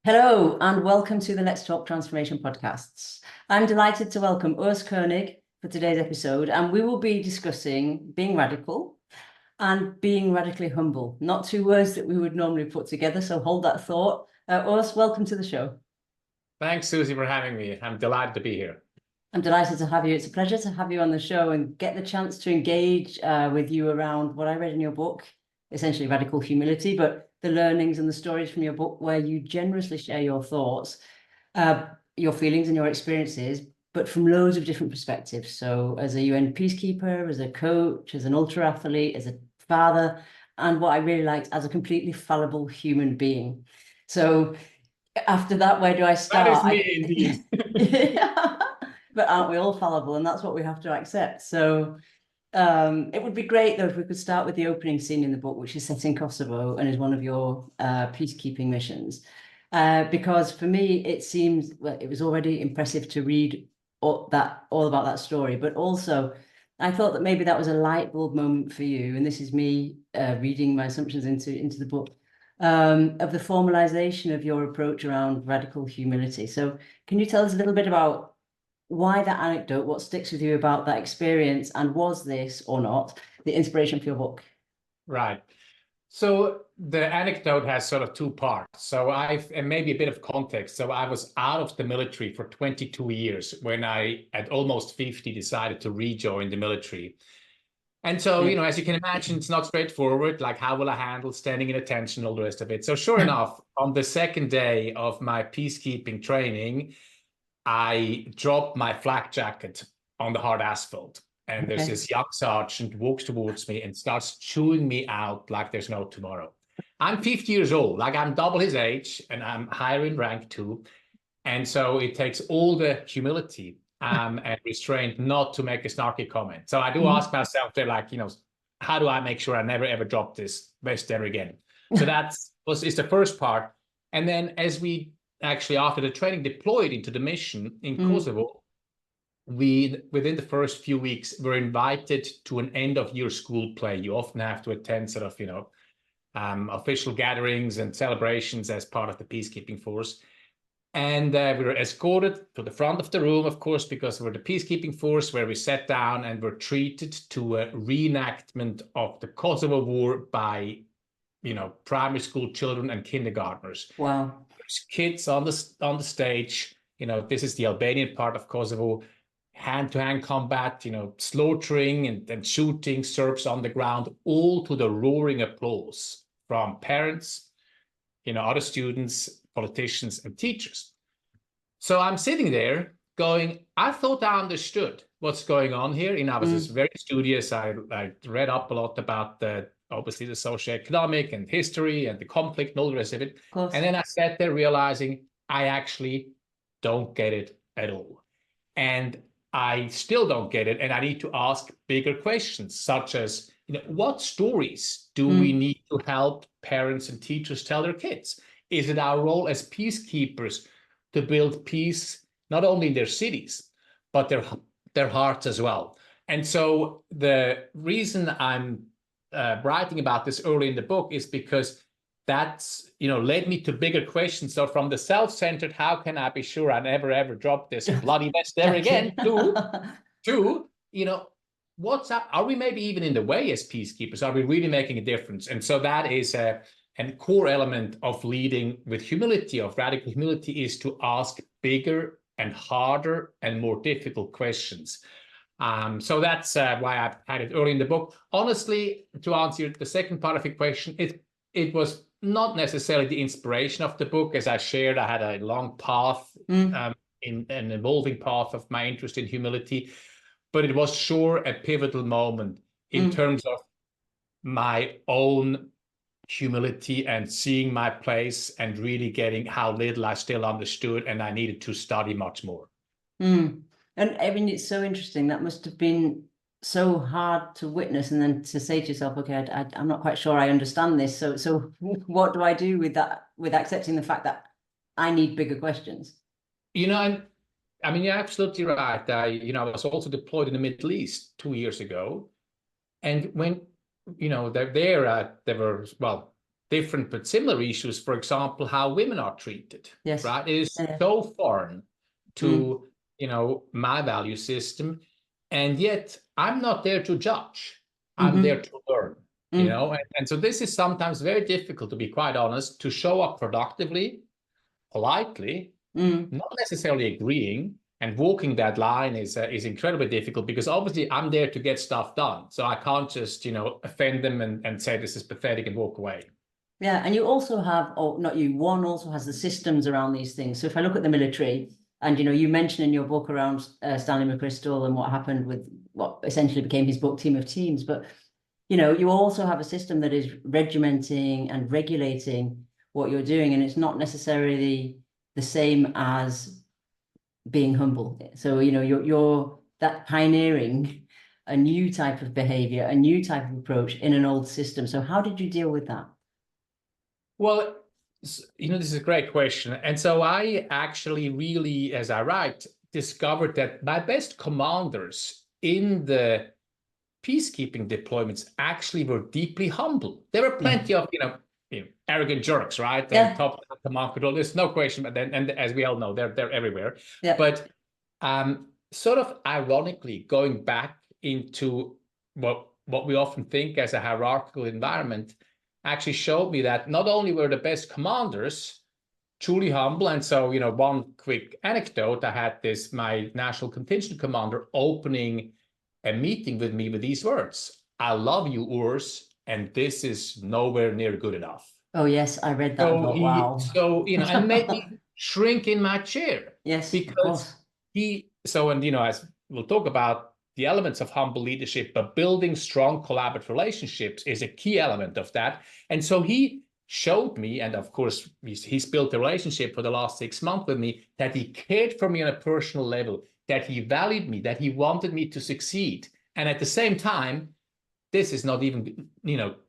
Hello, and welcome to the Let's Talk Transformation podcasts. I'm delighted to welcome Urs Koeing for today's episode, and we will be discussing being radical and being radically humble. Not two words that we would normally put together, so hold that thought. Urs, welcome to the show. Thanks, Susie, for having me. I'm delighted to be here. I'm delighted to have you. It's a pleasure to have you on the show and get the chance to engage with you around what I read in your book, essentially radical humility, but the learnings and the stories from your book where you generously share your thoughts, your feelings and your experiences, but from loads of different perspectives. So as a UN peacekeeper, as a coach, as an ultra athlete, as a father, and what I really liked, as a completely fallible human being. So after that, where do I start? That is me, indeed. Yeah. But aren't we all fallible? And that's what we have to accept. So it would be great, though, if we could start with the opening scene in the book, which is set in Kosovo and is one of your peacekeeping missions. Because for me, it seems, well, it was already impressive to read all about that story, but also I thought that maybe that was a light bulb moment for you. And this is me reading my assumptions into the book, of the formalization of your approach around radical humility. So can you tell us a little bit about why that anecdote, what sticks with you about that experience, and was this or not the inspiration for your book? Right. So the anecdote has sort of two parts. And maybe a bit of context. So I was out of the military for 22 years when I, at almost 50, decided to rejoin the military. And so, as you can imagine, it's not straightforward. Like, how will I handle standing in attention, all the rest of it? So sure enough, on the second day of my peacekeeping training, I dropped my flak jacket on the hard asphalt. And there's this young sergeant walks towards me and starts chewing me out like there's no tomorrow. I'm 50 years old, like I'm double his age, and I'm higher in rank too. And so it takes all the humility and restraint not to make a snarky comment. So I do ask myself there, like, how do I make sure I never ever drop this vest ever again? So is the first part. And then as we actually, after the training, deployed into the mission in Kosovo, we, within the first few weeks, were invited to an end-of-year school play. You often have to attend sort of, official gatherings and celebrations as part of the peacekeeping force. And we were escorted to the front of the room, of course, because we're the peacekeeping force, where we sat down and were treated to a reenactment of the Kosovo War by, primary school children and kindergartners. Wow. There's kids on the stage. This is the Albanian part of Kosovo. Hand-to-hand combat, slaughtering and shooting Serbs on the ground, all to the roaring applause from parents, other students, politicians, and teachers. So I'm sitting there going, I thought I understood what's going on here. I was just very studious. I read up a lot about obviously the socioeconomic and history and the conflict and all the rest of it. And then I sat there realizing I actually don't get it at all. And I still don't get it. And I need to ask bigger questions, such as, what stories do we need to help parents and teachers tell their kids? Is it our role as peacekeepers to build peace, not only in their cities, but their hearts as well? And so the reason I'm writing about this early in the book is because that's, led me to bigger questions. So from the self-centered, how can I be sure I never, ever drop this bloody vest ever again, to, what's up? Are we maybe even in the way as peacekeepers? Are we really making a difference? And so that is a core element of leading with humility, of radical humility, is to ask bigger and harder and more difficult questions. So that's why I've had it early in the book. Honestly, to answer the second part of your question, it was not necessarily the inspiration of the book. As I shared, I had a long path, in an evolving path of my interest in humility, but it was sure a pivotal moment in terms of my own humility and seeing my place and really getting how little I still understood, and I needed to study much more. And I mean, it's so interesting. That must have been so hard to witness, and then to say to yourself, okay, I'm not quite sure I understand this. So what do I do with that, with accepting the fact that I need bigger questions? I mean, you're absolutely right. I was also deployed in the Middle East 2 years ago. And when, there were, well, different but similar issues. For example, how women are treated. Yes. Right? It is so foreign to my value system, and yet I'm not there to judge. I'm there to learn. And so this is sometimes very difficult, to be quite honest, to show up productively, politely, not necessarily agreeing, and walking that line is incredibly difficult, because obviously I'm there to get stuff done. So I can't just, offend them and say this is pathetic and walk away. Yeah, and you also have, or not you, one also has the systems around these things. So if I look at the military, and you mentioned in your book around Stanley McChrystal and what happened with what essentially became his book, Team of Teams, but you also have a system that is regimenting and regulating what you're doing, and it's not necessarily the same as being humble. So you're that pioneering a new type of behavior, a new type of approach in an old system. So how did you deal with that? Well, this is a great question. And so I actually really, as I write, discovered that my best commanders in the peacekeeping deployments actually were deeply humble. There were plenty of, arrogant jerks, right? And top command control. There's no question. But then, and as we all know, they're everywhere. Yeah. But sort of ironically, going back into what we often think as a hierarchical environment, actually showed me that not only were the best commanders truly humble, and so, one quick anecdote, I had my national contingent commander opening a meeting with me with these words: "I love you, Urs, and this is nowhere near good enough." Oh, yes, I read that. Wow. So, and made me shrink in my chair. Yes, because as we'll talk about, the elements of humble leadership, but building strong collaborative relationships is a key element of that. And so he showed me, and of course, he's built a relationship for the last 6 months with me, that he cared for me on a personal level, that he valued me, that he wanted me to succeed. And at the same time, this is not even,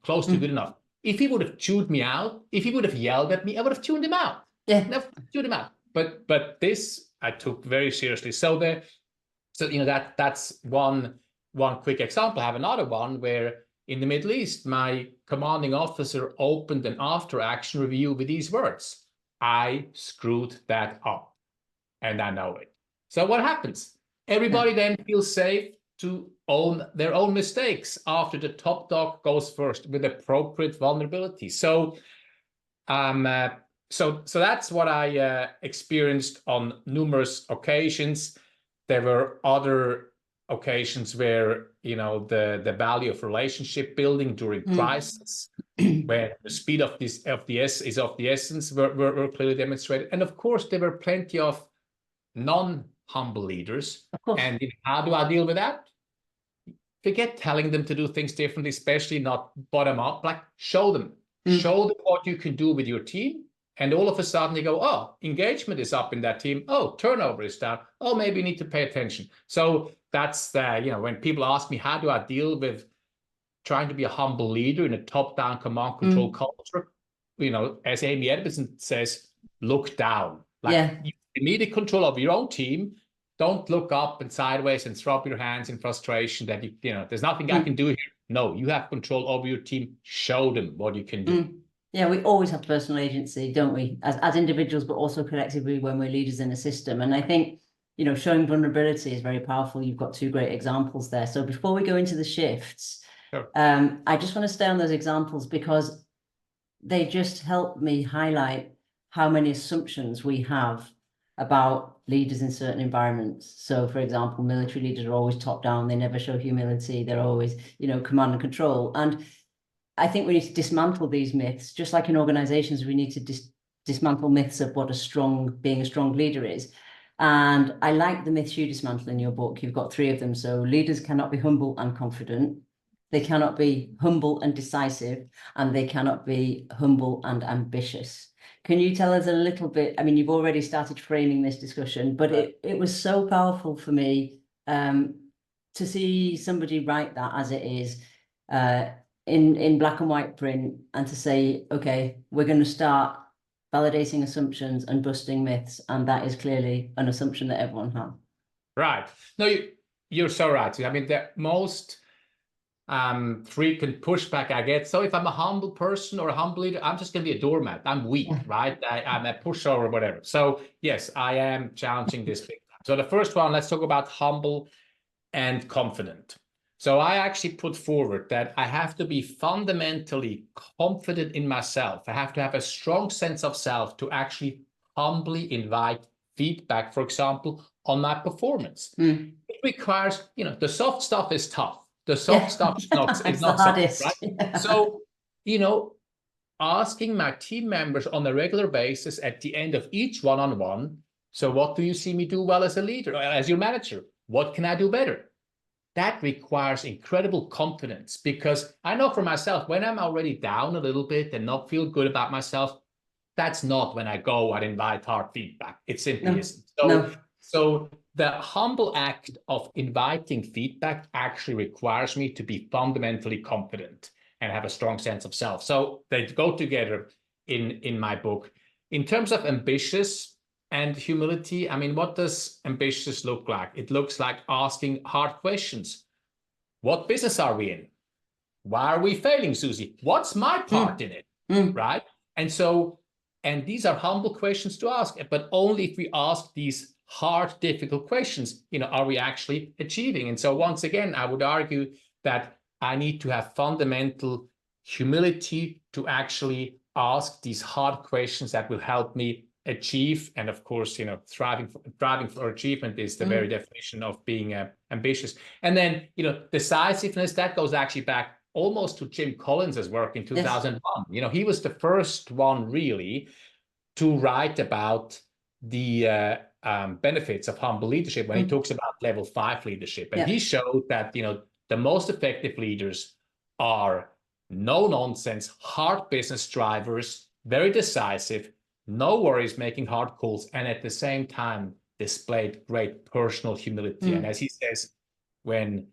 close to good enough. If he would have chewed me out, if he would have yelled at me, I would have tuned him out. Yeah. Never tuned him out. But this I took very seriously. So that's one quick example. I have another one where in the Middle East, my commanding officer opened an after-action review with these words: "I screwed that up, and I know it." So what happens? Everybody then feels safe to own their own mistakes after the top dog goes first with appropriate vulnerability. So so that's what I experienced on numerous occasions. There were other occasions where, the value of relationship building during crisis, where the speed of the essence were clearly demonstrated. And of course, there were plenty of non-humble leaders. And how do I deal with that? Forget telling them to do things differently, especially not bottom up. Like, show them what you can do with your team. And all of a sudden you go, oh, engagement is up in that team. Oh, turnover is down. Oh, maybe you need to pay attention. So that's when people ask me, how do I deal with trying to be a humble leader in a top-down command control culture? As Amy Edmondson says, look down. You need a control of your own team. Don't look up and sideways and throw up your hands in frustration that there's nothing I can do here. No, you have control over your team. Show them what you can do. Yeah, we always have personal agency, don't we? As individuals, but also collectively when we're leaders in a system. And I think, showing vulnerability is very powerful. You've got 2 great examples there. So before we go into the shifts, sure. I just want to stay on those examples because they just help me highlight how many assumptions we have about leaders in certain environments. So, for example, military leaders are always top down. They never show humility. They're always, command and control. And I think we need to dismantle these myths. Just like in organizations, we need to dismantle myths of what being a strong leader is. And I like the myths you dismantle in your book. You've got 3 of them. So leaders cannot be humble and confident. They cannot be humble and decisive, and they cannot be humble and ambitious. Can you tell us a little bit? I mean, you've already started framing this discussion, but it was so powerful for me to see somebody write that as it is in black and white print, and to say, okay, we're going to start validating assumptions and busting myths, and that is clearly an assumption that everyone has. Right. No, you're so right. I mean, the most frequent pushback I get. So if I'm a humble person or a humble leader, I'm just going to be a doormat. I'm weak, right? I'm a pushover or whatever. So yes, I am challenging this big time. So the first one, let's talk about humble and confident. So I actually put forward that I have to be fundamentally confident in myself. I have to have a strong sense of self to actually humbly invite feedback, for example, on my performance. It requires, the soft stuff is tough. The soft stuff is not It's not the soft, hardest. right? Yeah. So, asking my team members on a regular basis at the end of each one-on-one, so what do you see me do well as a leader, as your manager? What can I do better? That requires incredible confidence, because I know for myself, when I'm already down a little bit and not feel good about myself, that's not when I go and invite hard feedback. It simply isn't. So the humble act of inviting feedback actually requires me to be fundamentally confident and have a strong sense of self. So they go together in my book. In terms of ambitious and humility, I mean, what does ambitious look like? It looks like asking hard questions. What business are we in? Why are we failing, Susie? What's my part in it? Right? And these are humble questions to ask, but only if we ask these hard, difficult questions, are we actually achieving? And so once again, I would argue that I need to have fundamental humility to actually ask these hard questions that will help me achieve. And of course, thriving for achievement is the very definition of being ambitious. And then, decisiveness, that goes actually back almost to Jim Collins's work in 2001. He was the first one really to write about the benefits of humble leadership when he talks about level 5 leadership. And he showed that, the most effective leaders are no nonsense, hard business drivers, very decisive, no worries making hard calls, and at the same time displayed great personal humility. And as he says, when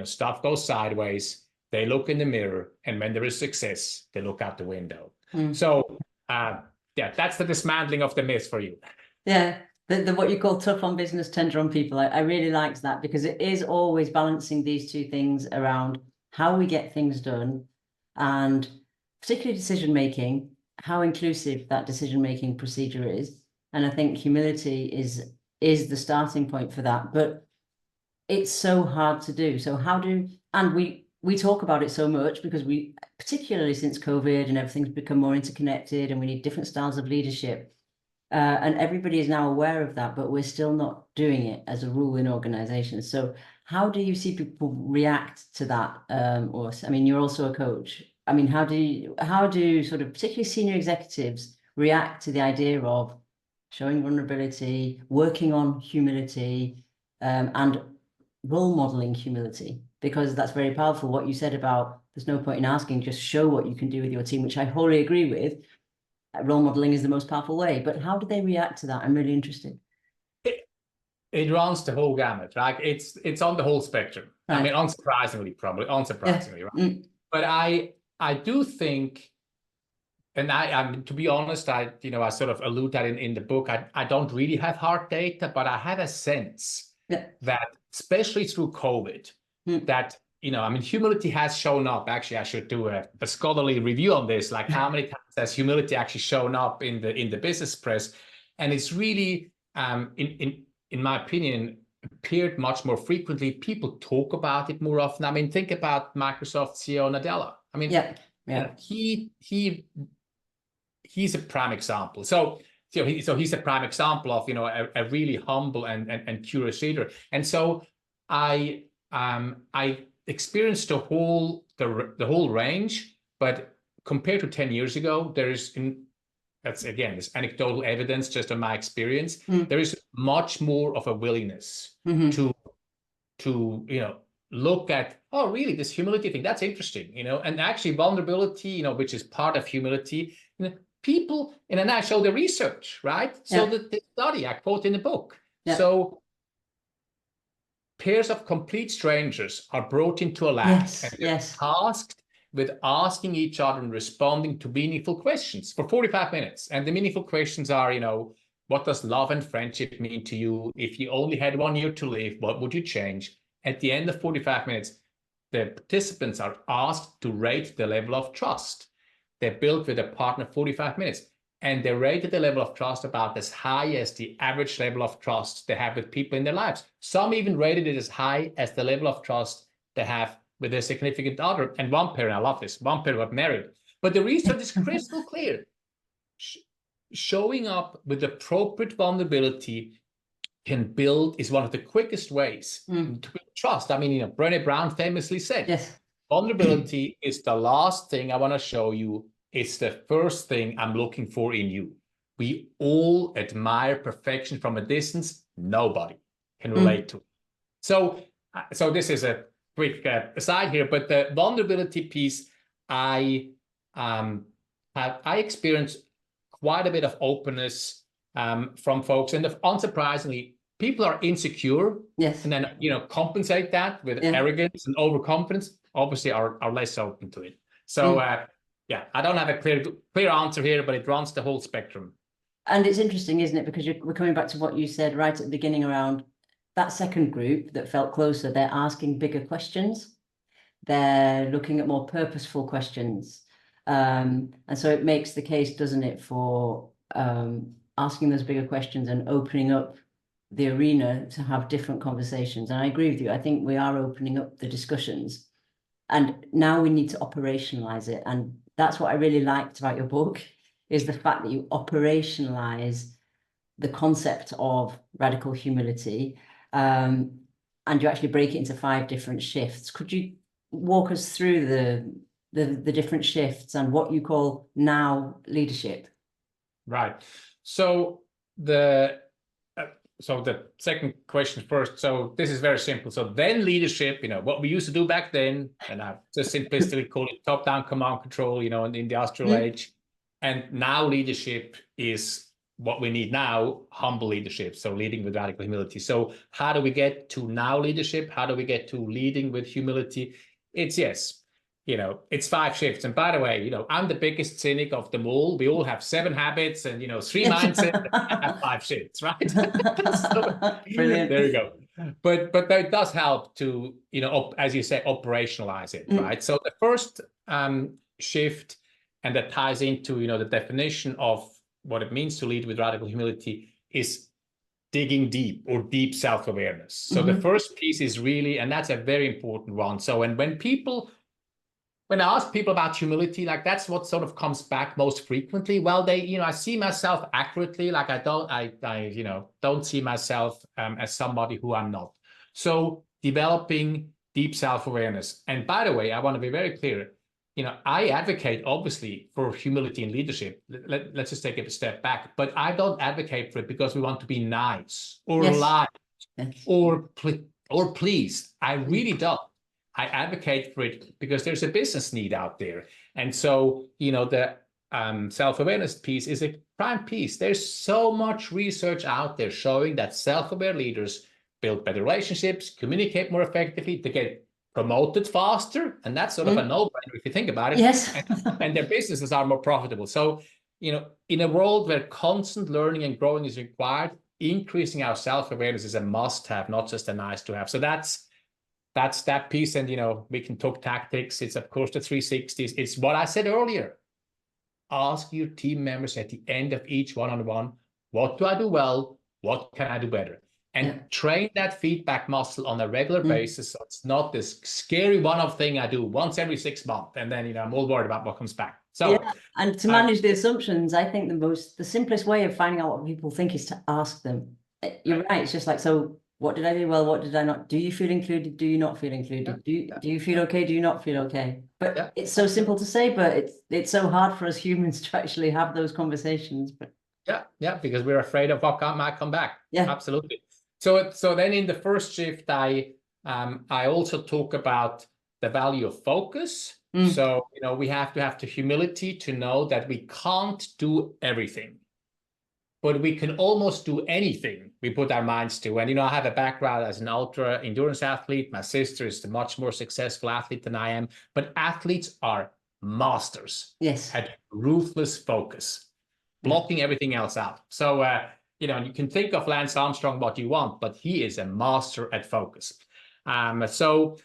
stuff goes sideways, they look in the mirror, and when there is success, they look out the window. So that's the dismantling of the myth for you. Yeah, the what you call tough on business, tender on people. I really liked that, because it is always balancing these two things around how we get things done, and particularly decision making, how inclusive that decision making procedure is. And I think humility is the starting point for that, but it's so hard to do. So we talk about it so much because we, particularly since COVID and everything's become more interconnected, and we need different styles of leadership. And everybody is now aware of that, but we're still not doing it as a rule in organizations. So how do you see people react to that? Urs, I mean, you're also a coach. I mean, how do sort of particularly senior executives react to the idea of showing vulnerability, working on humility, and role modeling humility? Because that's very powerful. What you said about there's no point in asking, just show what you can do with your team, which I wholly agree with. Role modeling is the most powerful way. But how do they react to that? I'm really interested. It runs the whole gamut, right? It's on the whole spectrum. Right. I mean, unsurprisingly, right? But I do think, and I to be honest, I sort of allude that in the book. I don't really have hard data, but I have a sense that, especially through COVID, that I mean, humility has shown up. Actually, I should do a scholarly review on this. Like, how many times has humility actually shown up in the business press? And it's really, in my opinion, appeared much more frequently. People talk about it more often. I mean, think about Microsoft CEO Nadella. I mean, he's a prime example. So he's a prime example of a really humble and curious leader. And so I experienced the whole range, but compared to 10 years ago, that's again this anecdotal evidence just on my experience. There is much more of a willingness to look at, oh, really, this humility thing, that's interesting, and actually vulnerability, which is part of humility. People, and I show the research, right? So the study I quote in the book. So pairs of complete strangers are brought into a lab and they're tasked with asking each other and responding to meaningful questions for 45 minutes. And the meaningful questions are, what does love and friendship mean to you? If you only had 1 year to live, what would you change? At the end of 45 minutes, the participants are asked to rate the level of trust. They're built with a partner 45 minutes, and they rated the level of trust about as high as the average level of trust they have with people in their lives. Some even rated it as high as the level of trust they have with their significant other. And one parent, I love this, one parent got married. But the research is crystal clear. Showing up with appropriate vulnerability is one of the quickest ways to build trust. I mean, Brené Brown famously said, Yes. Vulnerability is the last thing I want to show you. It's the first thing I'm looking for in you. We all admire perfection from a distance. Nobody can relate to it. So this is a quick aside here, but the vulnerability piece, I experienced quite a bit of openness from folks, and unsurprisingly, people are insecure. Yes. And then compensate that with arrogance and overconfidence. Obviously, are less open to it. So I don't have a clear answer here, but it runs the whole spectrum. And it's interesting, isn't it? Because we're coming back to what you said right at the beginning around that second group that felt closer. They're asking bigger questions. They're looking at more purposeful questions. And so it makes the case, doesn't it, for asking those bigger questions and opening up the arena to have different conversations. And I agree with you. I think we are opening up the discussions, and now we need to operationalize it. And that's what I really liked about your book, is the fact that you operationalize the concept of radical humility, and you actually break it into 5 different shifts. Could you walk us through the different shifts and what you call now leadership? Right. So the second question first. So this is very simple. So then leadership, what we used to do back then, and I just simplistically call it top-down command control, in the industrial age. And now leadership is what we need now, humble leadership. So leading with radical humility. So how do we get to now leadership? How do we get to leading with humility? It's 5 shifts. And by the way, I'm the biggest cynic of them all. We all have 7 habits and, 3 mindsets and have 5 shifts, right? So, Brilliant. there you go. But that does help to, as you say, operationalize it, right? So the first shift, and that ties into, the definition of what it means to lead with radical humility, is digging deep, or deep self-awareness. So the first piece is really, and that's a very important one. So when I ask people about humility, like that's what sort of comes back most frequently. Well, I see myself accurately, like I don't see myself as somebody who I'm not. So developing deep self-awareness. And by the way, I want to be very clear. I advocate obviously for humility in leadership. Let's just take it a step back. But I don't advocate for it because we want to be nice or lie or please. I really don't. I advocate for it because there's a business need out there. And so, the self-awareness piece is a prime piece. There's so much research out there showing that self-aware leaders build better relationships, communicate more effectively, they get promoted faster. And that's sort of a no-brainer if you think about it. Yes. and their businesses are more profitable. So, in a world where constant learning and growing is required, increasing our self-awareness is a must-have, not just a nice-to-have. So that's that piece. And, we can talk tactics. It's, of course, the 360s. It's what I said earlier. Ask your team members at the end of each one-on-one, what do I do well? What can I do better? And train that feedback muscle on a regular basis. So it's not this scary one-off thing I do once every 6 months. And then, I'm all worried about what comes back. So, and to manage the assumptions, I think the simplest way of finding out what people think is to ask them. You're right. It's just like, so what did I do well? What did I not? Do you feel included? Do you not feel included? Do you feel okay? Do you not feel okay? But it's so simple to say, but it's so hard for us humans to actually have those conversations. But because we're afraid of what might come back. Absolutely. So then in the first shift, I also talk about the value of focus. So, we have to have the humility to know that we can't do everything, but we can almost do anything we put our minds to. And, I have a background as an ultra endurance athlete. My sister is a much more successful athlete than I am, but athletes are masters at ruthless focus, blocking everything else out. So, you can think of Lance Armstrong what you want, but he is a master at focus. So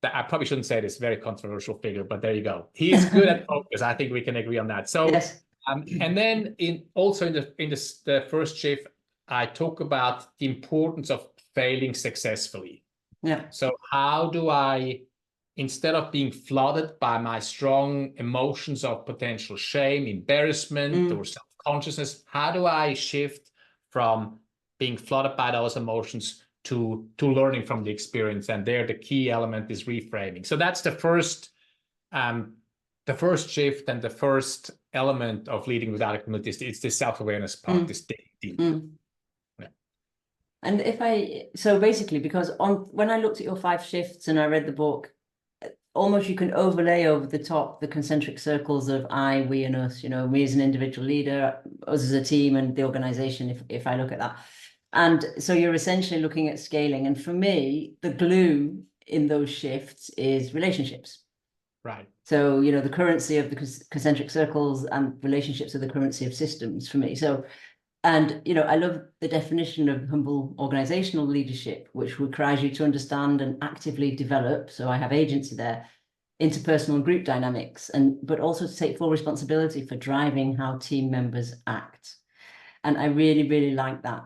I probably shouldn't say this, very controversial figure, but there you go. He is good at focus. I think we can agree on that. So, Yes. and then in the first shift, I talk about the importance of failing successfully. Yeah. So how do I, instead of being flooded by my strong emotions of potential shame, embarrassment, or self-consciousness, how do I shift from being flooded by those emotions to learning from the experience? And there, the key element is reframing. So that's the first shift and the first element of leading without accountability. It's the self-awareness part, this digging deep. Yeah. And so basically, because when I looked at your 5 shifts and I read the book, almost you can overlay over the top the concentric circles of I, we, and us, me as an individual leader, us as a team, and the organization, if I look at that. And so you're essentially looking at scaling. And for me, the glue in those shifts is relationships. Right. So, the currency of the concentric circles and relationships are the currency of systems for me. So, and, I love the definition of humble organizational leadership, which requires you to understand and actively develop. So I have agency there, interpersonal and group dynamics, but also to take full responsibility for driving how team members act. And I really, really like that.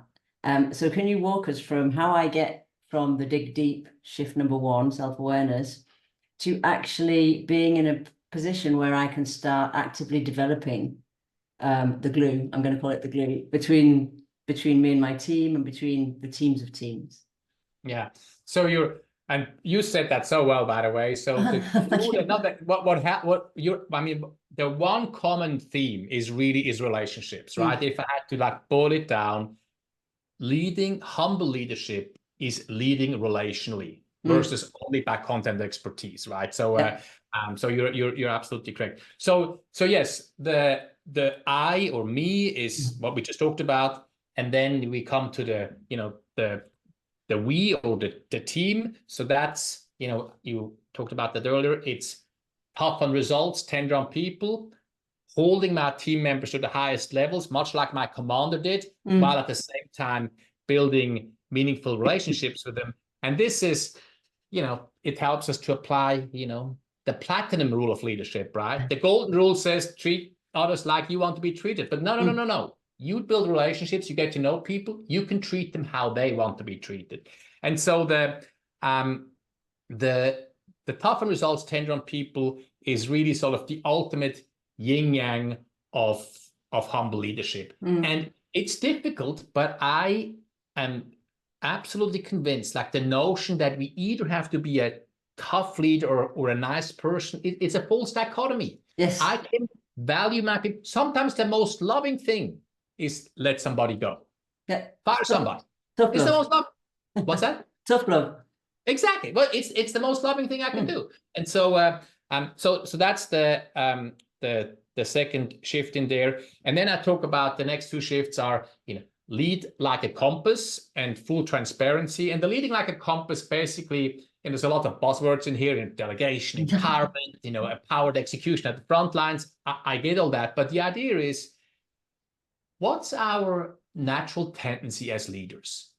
So can you walk us from how I get from the dig deep shift number 1, self-awareness, to actually being in a position where I can start actively developing the glue, I'm going to call it the glue, between me and my team and between the teams of teams. Yeah. So you said that so well, by the way. So the one common theme is relationships, right? If I had to boil it down, humble leadership is leading relationally versus only by content expertise, right? So so you're absolutely correct. So yes, the I or me is what we just talked about, and then we come to the we or the team. So that's, you talked about that earlier. It's tough on results, tender on people, holding my team members to the highest levels, much like my commander did, while at the same time building meaningful relationships with them. And this is, it helps us to apply, the platinum rule of leadership, right? The golden rule says treat others like you want to be treated. But no. You build relationships, you get to know people, you can treat them how they want to be treated. And so the tough on results, tender on people is really sort of the ultimate yin yang of humble leadership. And it's difficult, but I am absolutely convinced, the notion that we either have to be a tough leader or a nice person, it's a false dichotomy. Yes. I can value my people. Sometimes the most loving thing is let somebody go. Yeah. Fire somebody. Tough it's love. the most loving. What's that? Tough love. Exactly. Well, it's the most loving thing I can do. And so so that's the second shift in there. And then I talk about the next 2 shifts are, lead like a compass and full transparency. And the leading like a compass, basically, and there's a lot of buzzwords in here, delegation, empowerment, empowered execution at the front lines. I get all that. But the idea is, what's our natural tendency as leaders?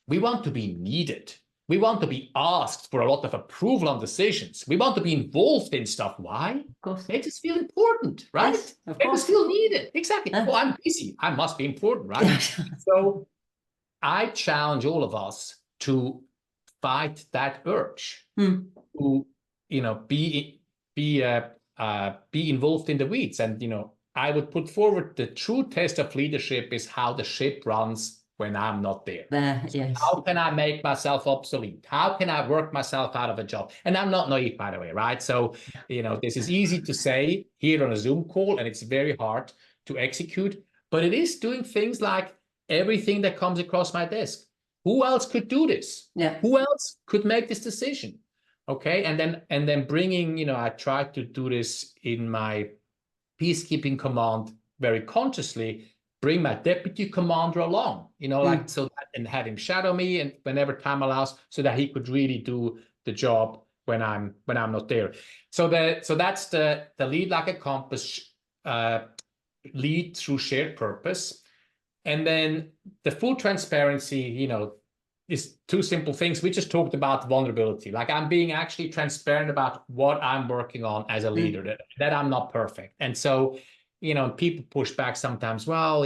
We want to be needed. We want to be asked for a lot of approval on decisions. We want to be involved in stuff. Why? Of course. Makes us feel important, right? Yes, of Makes course. us feel needed. Exactly. Oh, I'm busy. I must be important, right? So I challenge all of us to fight that urge to, be involved in the weeds. And, I would put forward the true test of leadership is how the ship runs when I'm not there. Yes. How can I make myself obsolete? How can I work myself out of a job? And I'm not naive, by the way, right? So, this is easy to say here on a Zoom call, and it's very hard to execute, but it is doing things like everything that comes across my desk. Who else could do this? Yeah. Who else could make this decision? Okay. And then bringing, I try to do this in my peacekeeping command very consciously, bring my deputy commander along, so that, and have him shadow me and whenever time allows, so that he could really do the job when I'm not there. So that's the lead like a compass, lead through shared purpose. And then the full transparency, is two simple things. We just talked about vulnerability. Like I'm being actually transparent about what I'm working on as a leader, that I'm not perfect. And so, people push back sometimes. Well,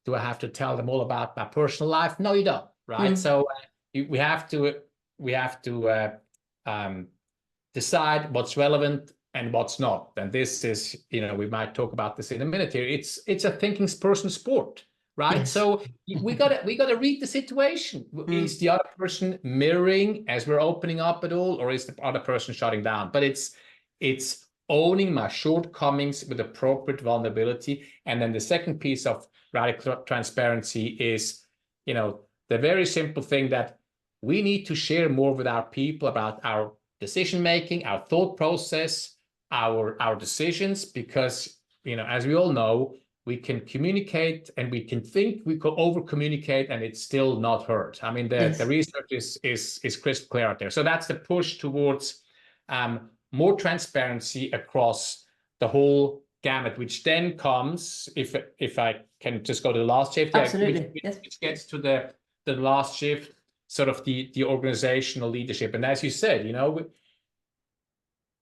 do I have to tell them all about my personal life? No, you don't, right? So we have to decide what's relevant and what's not. And this is, we might talk about this in a minute here. It's a thinking person sport, right? Yes. So we gotta read the situation. Is the other person mirroring as we're opening up at all, or is the other person shutting down? But it's owning my shortcomings with appropriate vulnerability. And then the second piece of radical transparency is, the very simple thing that we need to share more with our people about our decision making, our thought process, our decisions, because as we all know, we can communicate and we can think, we can over communicate, and it's still not heard. I mean, the research is crystal clear out there. So that's the push towards more transparency across the whole gamut, which then comes, if I can just go to the last shift, absolutely, which gets to the last shift, sort of the organizational leadership. And as you said,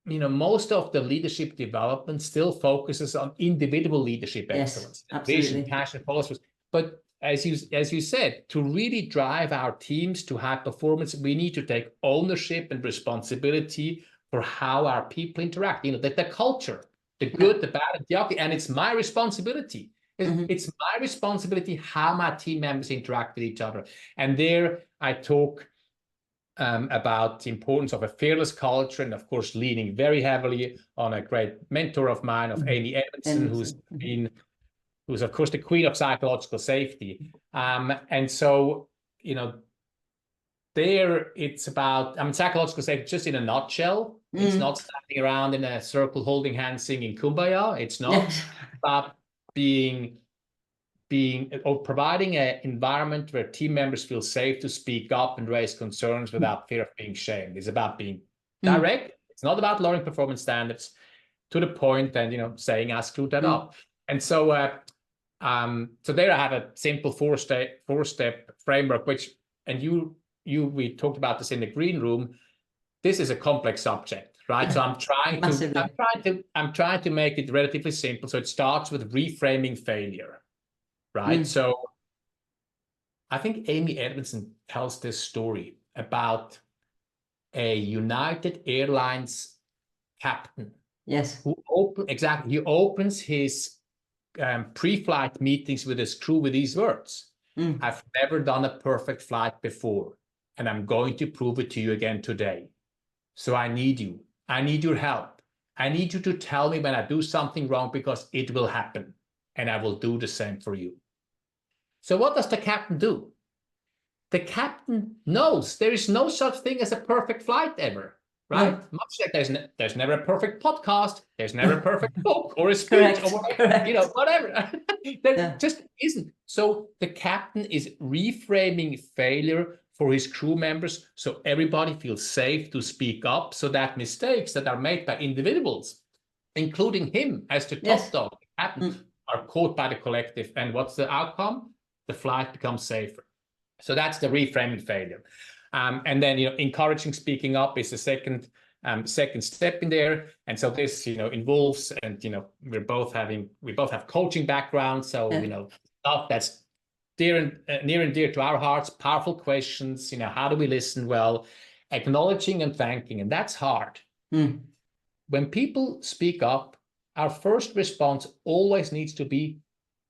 most of the leadership development still focuses on individual leadership excellence, vision, passion, policies. But as you said, to really drive our teams to high performance, we need to take ownership and responsibility for how our people interact. The culture, the good, the bad, and the ugly, and it's my responsibility. It's my responsibility how my team members interact with each other. And there I talk about the importance of a fearless culture, and of course leaning very heavily on a great mentor of mine, of Amy Edmondson, who's of course the queen of psychological safety. And so, there it's about, psychological safety just in a nutshell. It's not standing around in a circle holding hands singing Kumbaya. It's not about providing an environment where team members feel safe to speak up and raise concerns without fear of being shamed. It's about being direct. It's not about lowering performance standards, to the point, and saying I screwed that up. And so so there I have a simple four-step framework, which, and we talked about this in the green room. This is a complex subject, right? So I'm trying to make it relatively simple. So it starts with reframing failure. Right. So I think Amy Edmondson tells this story about a United Airlines captain. Yes. He opens his pre-flight meetings with his crew with these words. I've never done a perfect flight before, and I'm going to prove it to you again today. So I need you. I need your help. I need you to tell me when I do something wrong, because it will happen, and I will do the same for you. So what does the captain do? The captain knows there is no such thing as a perfect flight ever, right? Much like there's never a perfect podcast, there's never a perfect book or a speech or whatever, whatever. There just isn't. So the captain is reframing failure for his crew members, so everybody feels safe to speak up, so that mistakes that are made by individuals, including him as the top dog, the captain, are caught by the collective. And what's the outcome? The flight becomes safer. So that's the reframing failure. And then, encouraging speaking up is the second step in there. And so this, involves, and, we both have coaching backgrounds. So, stuff that's near and dear to our hearts, powerful questions, how do we listen well, acknowledging and thanking. And that's hard. When people speak up, our first response always needs to be,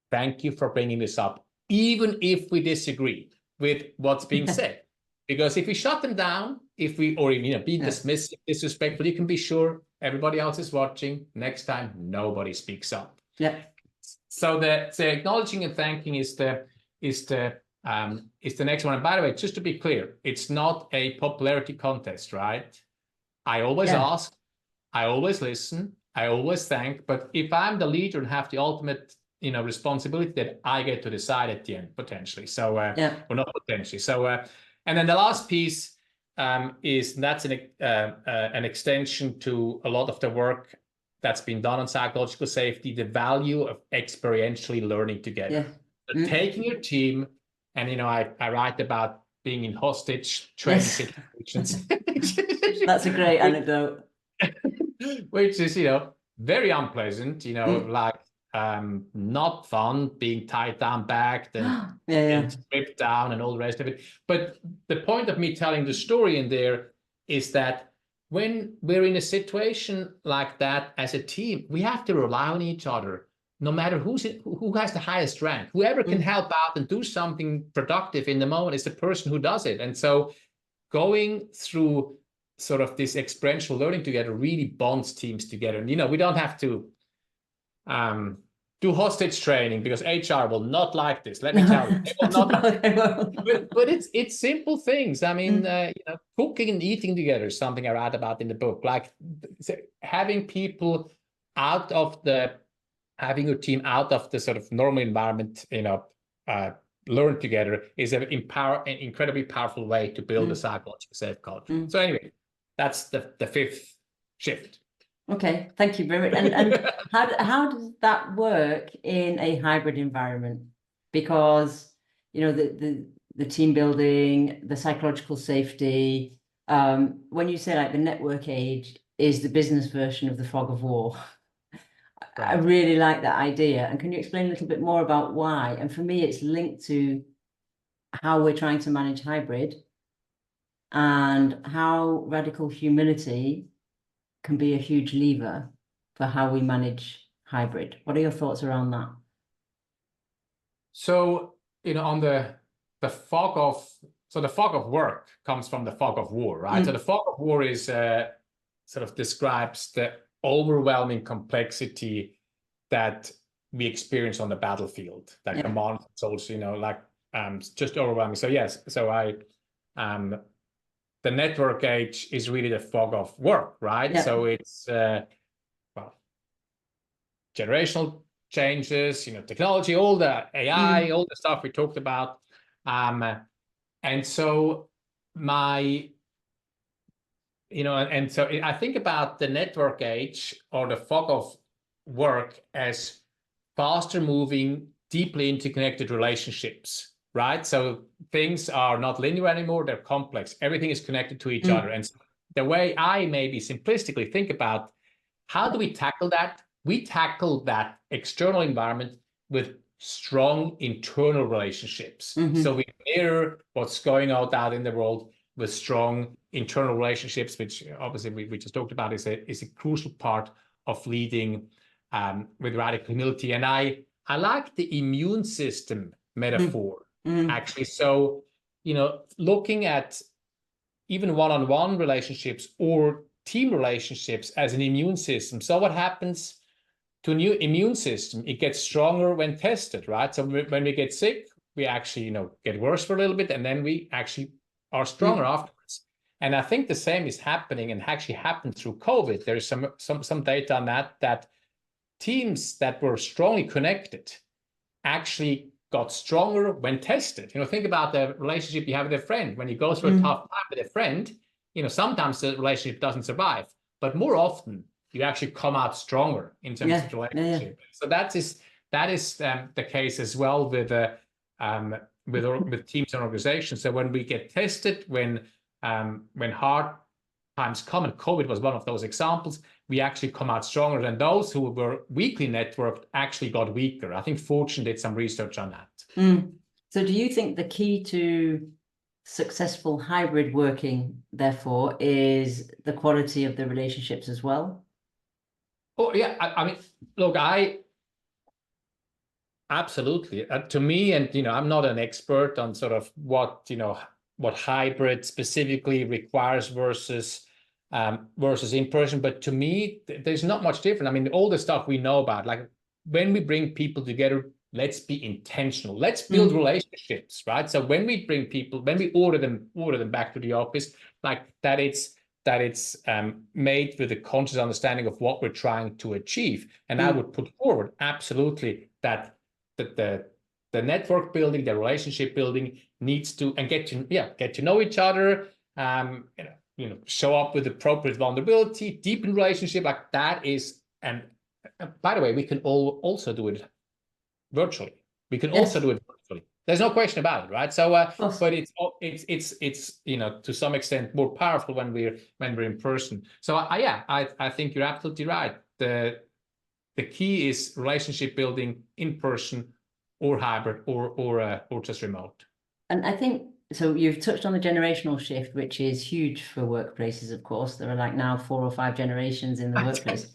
thank you for bringing this up, even if we disagree with what's being said. Because if we shut them down, be dismissive, disrespectful, you can be sure everybody else is watching. Next time, nobody speaks up. So the acknowledging and thanking is the next one. And by the way, just to be clear, it's not a popularity contest, right? I always ask, I always listen, I always thank. But if I'm the leader and have the ultimate responsibility, that I get to decide at the end, potentially. So, or not potentially. So, and then the last piece is, and that's an extension to a lot of the work that's been done on psychological safety, the value of experientially learning together. So taking your team, and I write about being in hostage training Yes. situations. That's a great anecdote. Which is, very unpleasant, Mm. like not fun being tied down back, then Yeah. stripped down and all the rest of it. But the point of me telling the story in there is that when we're in a situation like that as a team, we have to rely on each other, no matter who has the highest rank. Whoever can help out and do something productive in the moment is the person who does it. And so going through sort of this experiential learning together really bonds teams together. And, we don't have to do hostage training because HR will not like this. Let me tell you, they will not. But it's simple things. I mean, cooking and eating together is something I write about in the book. Like having people having your team out of the sort of normal environment, learn together is an incredibly powerful way to build a psychological safe culture. So anyway, that's the fifth shift. Okay, thank you very much. And how does that work in a hybrid environment? Because the team building, the psychological safety. When you say like the network age is the business version of the fog of war, right. I really like that idea. And can you explain a little bit more about why? And for me, it's linked to how we're trying to manage hybrid and how radical humility can be a huge lever for how we manage hybrid. What are your thoughts around that? So, on the fog of work comes from the fog of war, right? So the fog of war is sort of describes the overwhelming complexity that we experience on the battlefield, that command controls, just overwhelming. So yes, the network age is really the fog of work, right? Yeah. So it's generational changes, technology, all the AI, all the stuff we talked about. And so so I think about the network age or the fog of work as faster moving, deeply interconnected relationships. Right? So things are not linear anymore, they're complex. Everything is connected to each other. And so the way I maybe simplistically think about how do we tackle that? We tackle that external environment with strong internal relationships. So we mirror what's going on out in the world with strong internal relationships, which obviously we just talked about is a crucial part of leading with radical humility. And I like the immune system metaphor. Actually, so looking at even one-on-one relationships or team relationships as an immune system. So what happens to a new immune system? It gets stronger when tested, right? So when we get sick, we actually get worse for a little bit, and then we actually are stronger afterwards. And I think the same is happening and actually happened through COVID. There is some data on that teams that were strongly connected actually got stronger when tested. Think about the relationship you have with a friend. When you go through a tough time with a friend, sometimes the relationship doesn't survive, but more often you actually come out stronger in terms of the relationship. So that is the case as well with teams and organizations. So when we get tested, when hard times come, and COVID was one of those examples, we actually come out stronger than those who were weakly networked actually got weaker. I think Fortune did some research on that. So do you think the key to successful hybrid working, therefore, is the quality of the relationships as well? Oh, yeah. I mean, look, absolutely. To me, and, I'm not an expert on sort of what hybrid specifically requires versus in person. But to me, there's not much different. I mean, all the stuff we know about, like when we bring people together, let's be intentional. Let's build relationships, right? So when we bring people, when we order them back to the office, like that it's made with a conscious understanding of what we're trying to achieve. And I would put forward absolutely that the network building, the relationship building needs to, and get to know each other, show up with appropriate vulnerability, deepen relationship, like that is, and by the way, we can also do it virtually. We can also do it virtually. There's no question about it, right? So, course. but it's you know, to some extent more powerful when we're in person. So I think you're absolutely right. The key is relationship building in person or hybrid or just remote. And I think so. You've touched on the generational shift, which is huge for workplaces. Of course, there are like now 4 or 5 generations in the workplace,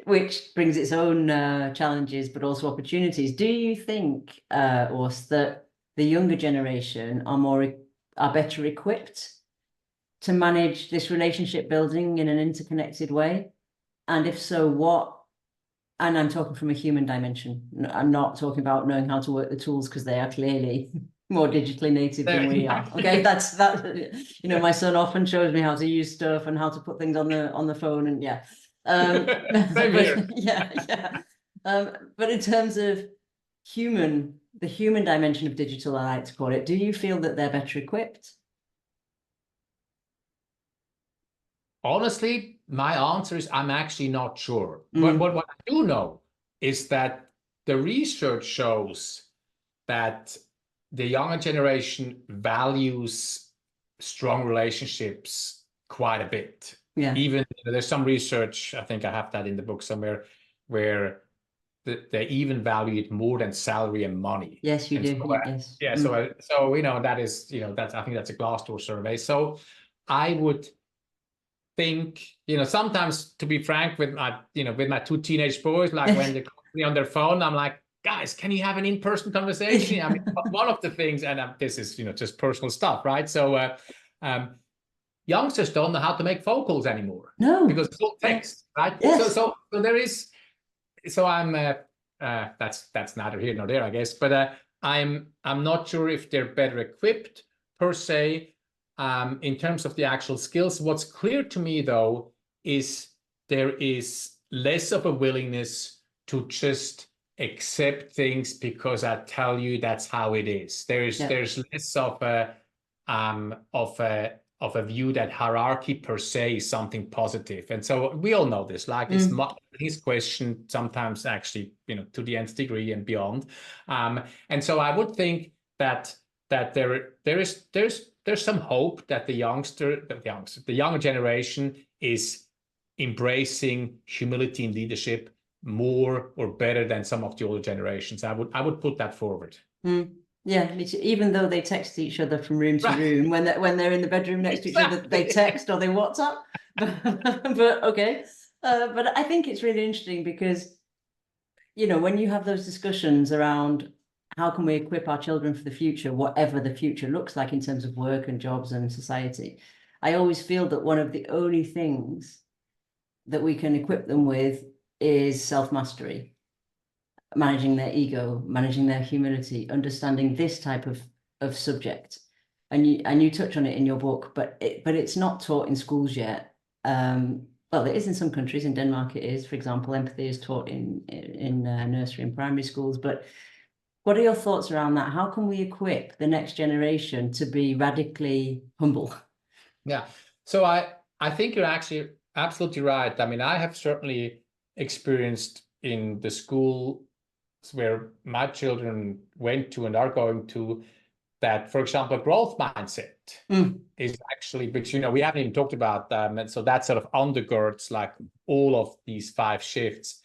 which brings its own challenges, but also opportunities. Do you think, Urs, that the younger generation are better equipped to manage this relationship building in an interconnected way? And if so, what? And I'm talking from a human dimension. I'm not talking about knowing how to work the tools, because they are clearly more digitally native than we are. Okay, that's that. You know, my son often shows me how to use stuff and how to put things on the phone, and yeah. Same here. Yeah. But in terms of the human dimension of digital, I like to call it, do you feel that they're better equipped? Honestly, my answer is I'm actually not sure. But what I do know is that the research shows that the younger generation values strong relationships quite a bit. Yeah. Even there's some research, I think I have that in the book somewhere, where they even value it more than salary and money. Yes, you and do. So, Yes. yeah. So you know, that is, you know, that's, I think that's a Glassdoor survey. So I would think, you know, sometimes, to be frank, with my, you know, with my 2 teenage boys, like when they call me on their phone, I'm like, guys, can you have an in-person conversation? I mean, one of the things, and this is, you know, just personal stuff, right? So youngsters don't know how to make phone calls anymore. No. Because it's all text, right? Yes. So there is, so I'm that's neither here nor there, I guess, but I'm not sure if they're better equipped per se. In terms of the actual skills, what's clear to me, though, is there is less of a willingness to just accept things because I tell you that's how it is. There's less of a view that hierarchy per se is something positive. And so we all know this, like it's his question sometimes, actually, you know, to the nth degree and beyond. And so I would think that there's some hope that the younger generation is embracing humility in leadership more or better than some of the older generations. I would put that forward. Yeah, even though they text each other from room to room, when they're in the bedroom next to each other, they text or they WhatsApp. But okay, but I think it's really interesting because, you know, when you have those discussions around how can we equip our children for the future, whatever the future looks like in terms of work and jobs and society, I always feel that one of the only things that we can equip them with is self-mastery, managing their ego, managing their humility, understanding this type of subject. And you touch on it in your book, but it's not taught in schools yet. Well, it is in some countries. In Denmark, it is. For example, empathy is taught in nursery and primary schools. But what are your thoughts around that? How can we equip the next generation to be radically humble? Yeah. So I think you're actually absolutely right. I mean, I have certainly experienced in the school where my children went to and are going to, that, for example, growth mindset is actually, which, you know, we haven't even talked about, and so that sort of undergirds like all of these 5 shifts,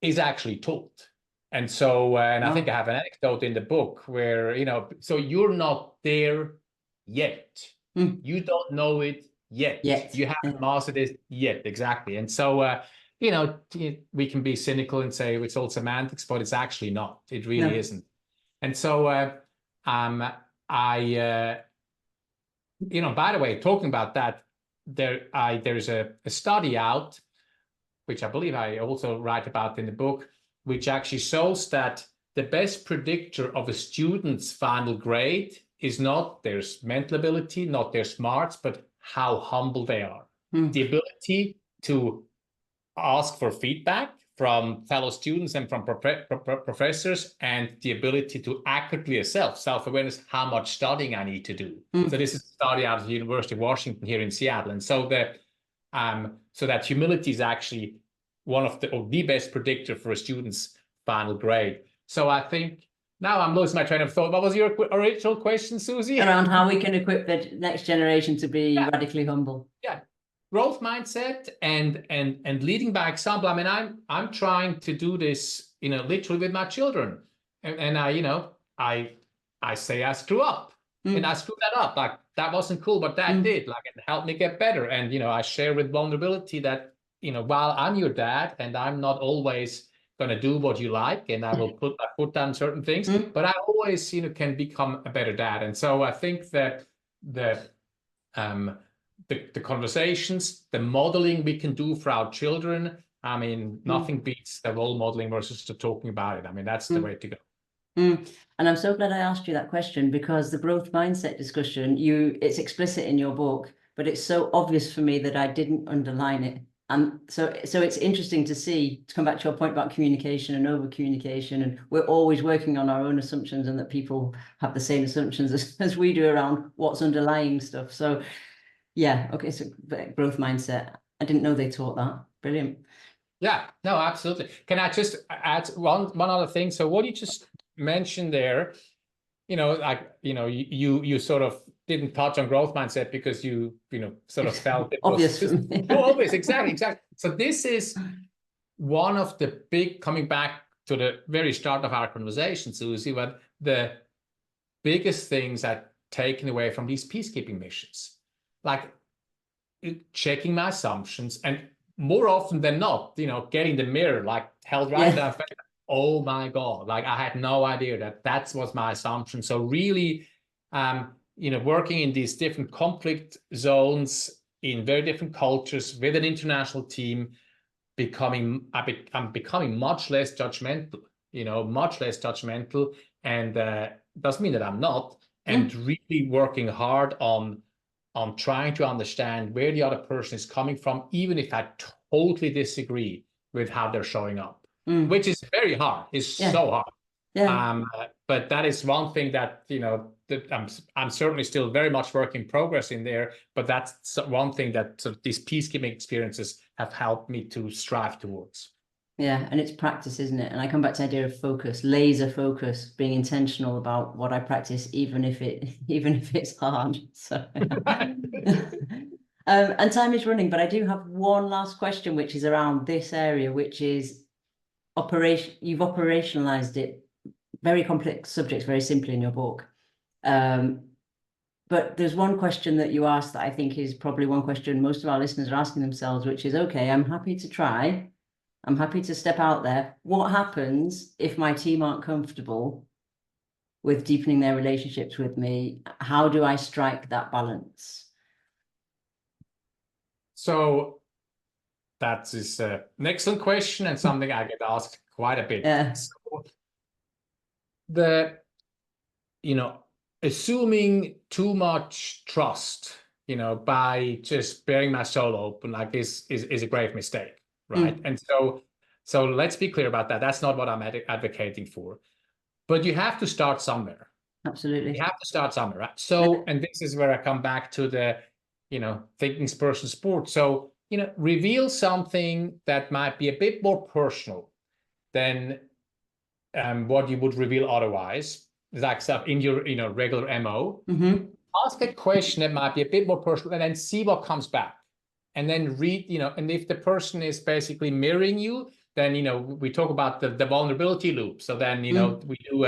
is actually taught. And so, and I think I have an anecdote in the book where, you know, so you're not there yet. You don't know it yet. You haven't mastered it yet. Exactly. And so, you know, we can be cynical and say it's all semantics, but it's actually not. It really isn't. And so, you know, by the way, talking about that, there's a study out, which I believe I also write about in the book, which actually shows that the best predictor of a student's final grade is not their mental ability, not their smarts, but how humble they are. The ability to ask for feedback from fellow students and from professors, and the ability to accurately assess, self-awareness, how much studying I need to do. So this is a study out of the University of Washington here in Seattle. And so so that humility is actually one of the best predictor for a student's final grade. So I think Now I'm losing my train of thought. What was your original question, Susie? Around how we can equip the next generation to be radically humble. Yeah, growth mindset and leading by example. I mean, I'm trying to do this, literally with my children, and I say I screw up, and I screwed that up. Like that wasn't cool, but that did. Like it helped me get better. And I share with vulnerability that while I'm your dad and I'm not always gonna do what you like, and I will put my foot down certain things, but I always can become a better dad. And so I think that the conversations, the modeling we can do for our children. I mean, nothing beats the role modeling versus the talking about it. I mean, that's the way to go. And I'm so glad I asked you that question, because the growth mindset discussion, it's explicit in your book, but it's so obvious for me that I didn't underline it. And so it's interesting to come back to your point about communication and over communication, and we're always working on our own assumptions, and that people have the same assumptions as we do around what's underlying stuff. So yeah, okay, so growth mindset. I didn't know they taught that. Brilliant. Yeah, no, absolutely. Can I just add one other thing? So what you just mentioned there, you sort of didn't touch on growth mindset because you sort of felt it obvious was just so obvious. Exactly. So this is one of the big, coming back to the very start of our conversation, Susie, what the biggest things I've taken away from these peacekeeping missions, like checking my assumptions, and more often than not, getting the mirror like held right in our face. Oh my God, like I had no idea that was my assumption. So really, working in these different conflict zones in very different cultures with an international team, I'm becoming much less judgmental, and doesn't mean that I'm not, and really working hard on trying to understand where the other person is coming from, even if I totally disagree with how they're showing up, which is very hard. It's so hard. Yeah. But that is one thing that, that I'm certainly still very much work in progress in there, but that's one thing that sort of these peacekeeping experiences have helped me to strive towards. Yeah, and it's practice, isn't it? And I come back to the idea of focus, laser focus, being intentional about what I practice, even if it's hard. So and time is running, but I do have one last question, which is around this area, which is you've operationalized it, very complex subjects, very simply in your book. But there's one question that you asked that I think is probably one question most of our listeners are asking themselves, which is, okay, I'm happy to try. I'm happy to step out there. What happens if my team aren't comfortable with deepening their relationships with me? How do I strike that balance? So that is an excellent question, and something I get asked quite a bit. Yeah. So assuming too much trust, by just bearing my soul open, like this is a grave mistake, right? And so let's be clear about that. That's not what I'm advocating for. But you have to start somewhere. Absolutely. You have to start somewhere, right? So, and this is where I come back to the, thinking person sport. So, reveal something that might be a bit more personal than what you would reveal otherwise, like stuff in your, regular MO. Ask a question that might be a bit more personal, and then see what comes back. And then read, and if the person is basically mirroring you, then, we talk about the vulnerability loop. So then, we do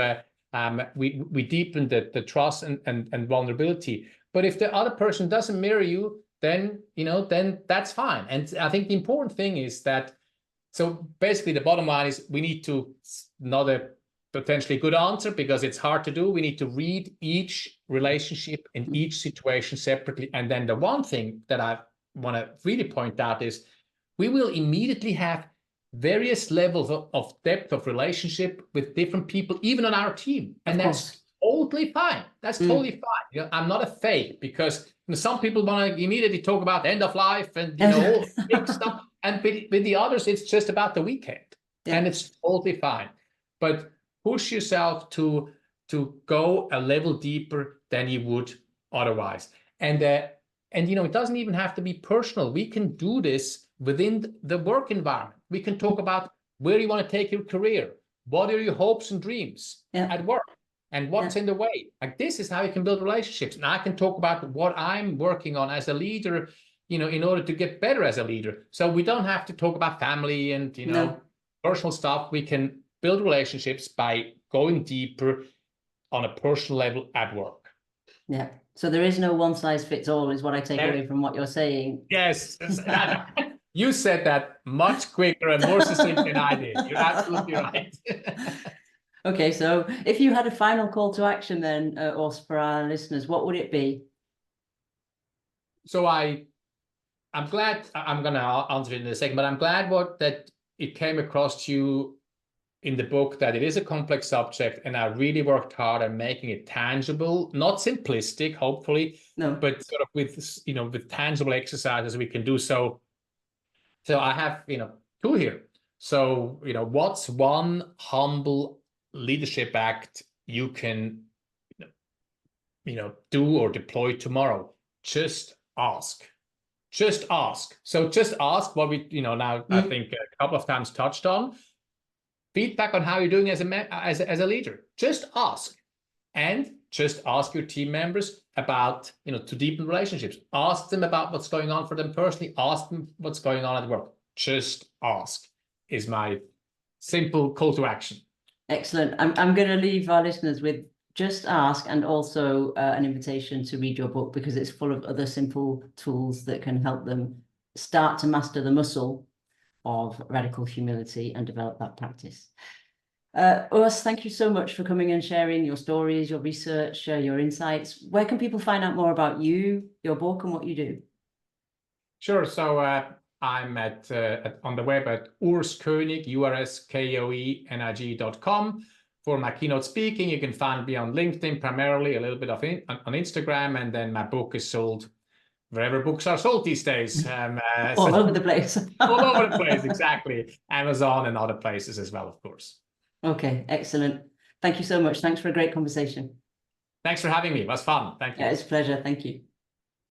we deepen the trust and vulnerability. But if the other person doesn't mirror you, then, then that's fine. And I think the important thing is that, so basically the bottom line is we need to, not a potentially good answer because it's hard to do. We need to read each relationship in each situation separately. And then the one thing that I want to really point out is we will immediately have various levels of depth of relationship with different people, even on our team. And that's totally fine. That's totally fine. I'm not a fake, because some people want to immediately talk about the end of life and, all big stuff. And with the others, it's just about the weekend. And it's totally fine. But push yourself to go a level deeper than you would otherwise. And it doesn't even have to be personal. We can do this within the work environment. We can talk about where you want to take your career. what are your hopes and dreams at work? And what's in the way? Like, this is how you can build relationships. And I can talk about what I'm working on as a leader, you know, in order to get better as a leader. So we don't have to talk about family and, you know, personal stuff. We can build relationships by going deeper on a personal level at work. Yeah. So there is no one size fits all, is what I take away from what you're saying. Yes. You said that much quicker and more succinct than I did. You're absolutely right. Okay, so if you had a final call to action then, Urs, for our listeners, what would it be? So I'm glad, I'm going to answer it in a second, but I'm glad that it came across to you in the book that it is a complex subject, and I really worked hard on making it tangible, not simplistic, hopefully, but sort of with, you know, with tangible exercises we can do so. So I have, you know, 2 here. So, you know, what's one humble leadership act you can, you know, do or deploy tomorrow? Just ask. Just ask. So just ask what we, you know, now I think a couple of times touched on. Feedback on how you're doing as a leader. Just ask. And just ask your team members about, you know, to deepen relationships. Ask them about what's going on for them personally. Ask them what's going on at work. Just ask is my simple call to action. Excellent. I'm going to leave our listeners with just ask, and also an invitation to read your book, because it's full of other simple tools that can help them start to master the muscle of radical humility and develop that practice. Urs, thank you so much for coming and sharing your stories, your research, your insights. Where can people find out more about you, your book, and what you do? Sure. So I'm on the web at Urs Koeing, URSKOENIG.com. For my keynote speaking, you can find me on LinkedIn primarily, a little bit of on Instagram, and then my book is sold wherever books are sold these days. All over the place. All over the place, exactly. Amazon and other places as well, of course. Okay, excellent. Thank you so much. Thanks for a great conversation. Thanks for having me. It was fun. Thank you. Yeah, it's a pleasure. Thank you.